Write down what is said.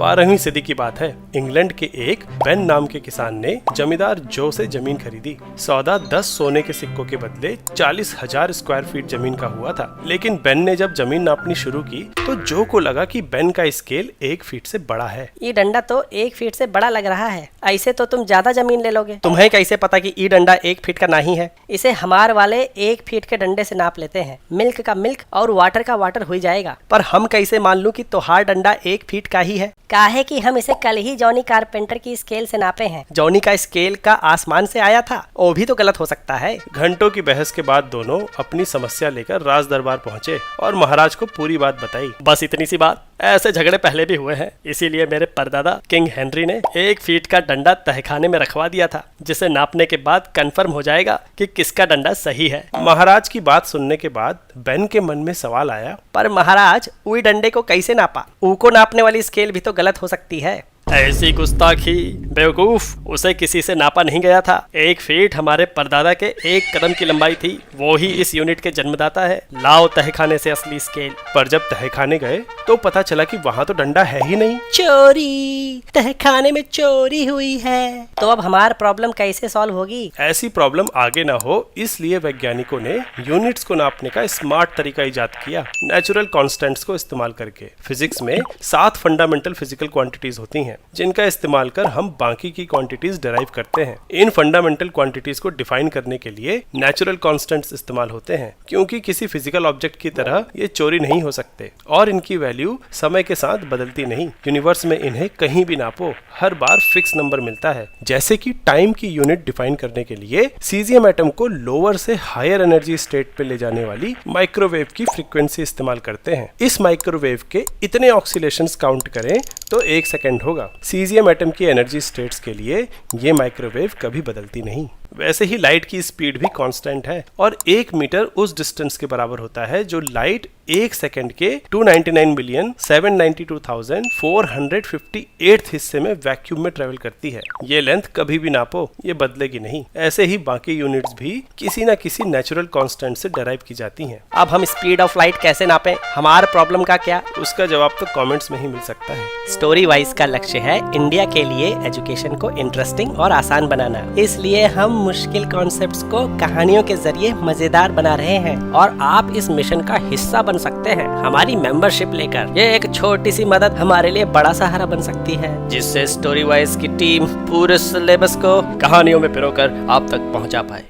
12वीं सदी की बात है। इंग्लैंड के एक बेन नाम के किसान ने जमींदार जो से जमीन खरीदी। सौदा 10 सोने के सिक्कों के बदले 40,000 स्क्वायर फीट जमीन का हुआ था। लेकिन बेन ने जब जमीन नापनी शुरू की तो जो को लगा कि बेन का स्केल 1 फीट से बड़ा है। ये डंडा तो 1 फीट से बड़ा लग रहा है, ऐसे तो तुम ज्यादा जमीन ले लोगे। तुम्हें कैसे पता कि ये डंडा 1 फीट का नहीं है? इसे हमार वाले 1 फीट के डंडे से नाप लेते हैं। मिल्क का मिल्क और वाटर का वाटर हो जाएगा। पर हम कैसे मान लूं कि तोहार डंडा 1 फीट का ही है? काहे कि हम इसे कल ही जॉनी कारपेंटर की स्केल से नापे हैं। जॉनी का स्केल का आसमान से आया था, वो भी तो गलत हो सकता है। घंटों की बहस के बाद दोनों अपनी समस्या लेकर राज दरबार पहुंचे और महाराज को पूरी बात बताई। बस इतनी सी बात? ऐसे झगड़े पहले भी हुए हैं, इसीलिए मेरे परदादा किंग हेनरी ने 1 फीट का डंडा तहखाने में रखवा दिया था, जिसे नापने के बाद कंफर्म हो जाएगा कि किसका डंडा सही है। महाराज की बात सुनने के बाद बेन के मन में सवाल आया, पर महाराज उई डंडे को कैसे नापा? ऊ को नापने वाली स्केल भी तो गलत हो सकती है। ऐसी गुस्ताखी, बेवकूफ, उसे किसी से नापा नहीं गया था। 1 फीट हमारे परदादा के 1 कदम की लंबाई थी, वो ही इस यूनिट के जन्मदाता है। लाओ तहखाने से असली स्केल। पर जब तहखाने गए तो पता चला कि वहाँ तो डंडा है ही नहीं। चोरी, तहखाने में चोरी हुई है। तो अब हमारी प्रॉब्लम कैसे सॉल्व होगी? ऐसी प्रॉब्लम आगे ना हो इसलिए वैज्ञानिकों ने यूनिट्स को नापने का स्मार्ट तरीका इजाद किया, नेचुरल कांस्टेंट्स को इस्तेमाल करके। फिजिक्स में 7 फंडामेंटल फिजिकल क्वांटिटीज होती हैं, जिनका इस्तेमाल कर हम बाकी की क्वांटिटीज डिराइव करते हैं। इन फंडामेंटल क्वांटिटीज को डिफाइन करने के लिए नेचुरल कांस्टेंट्स इस्तेमाल होते हैं, क्योंकि किसी फिजिकल ऑब्जेक्ट की तरह ये चोरी नहीं हो सकते और इनकी वैल्यू समय के साथ बदलती नहीं। यूनिवर्स में इन्हें कहीं भी नापो, हर बार फिक्स नंबर मिलता है। जैसे कि टाइम की यूनिट डिफाइन करने के लिए सीजियम एटम को लोअर से हायर एनर्जी स्टेट पे ले जाने वाली माइक्रोवेव की फ्रीक्वेंसी इस्तेमाल करते हैं। इस माइक्रोवेव के इतने ऑक्सीलेशंस काउंट करें तो 1 सेकेंड होगा। सीजियम एटम की एनर्जी स्टेट्स के लिए ये माइक्रोवेव कभी बदलती नहीं। वैसे ही लाइट की स्पीड भी कांस्टेंट है और 1 मीटर उस डिस्टेंस के बराबर होता है जो लाइट 1 सेकेंड के 299,792,458 हिस्से में वैक्यूम में ट्रेवल करती है। ये लेंथ कभी भी नापो, ये बदलेगी नहीं। ऐसे ही बाकी यूनिट्स भी किसी न किसी नेचुरल कांस्टेंट से डिराइव की जाती हैं। अब हम स्पीड ऑफ लाइट कैसे नापें? हमारे प्रॉब्लम का क्या? उसका जवाब तो कमेंट्स में ही मिल सकता है। स्टोरी वाइज का लक्ष्य है इंडिया के लिए एजुकेशन को इंटरेस्टिंग और आसान बनाना, इसलिए हम मुश्किल कॉन्सेप्ट्स को कहानियों के जरिए मजेदार बना रहे हैं और आप इस मिशन का हिस्सा बन सकते हैं हमारी मेंबरशिप लेकर। ये एक छोटी सी मदद हमारे लिए बड़ा सहारा बन सकती है, जिससे स्टोरी वाइज की टीम पूरे सिलेबस को कहानियों में पिरोकर आप तक पहुंचा पाए।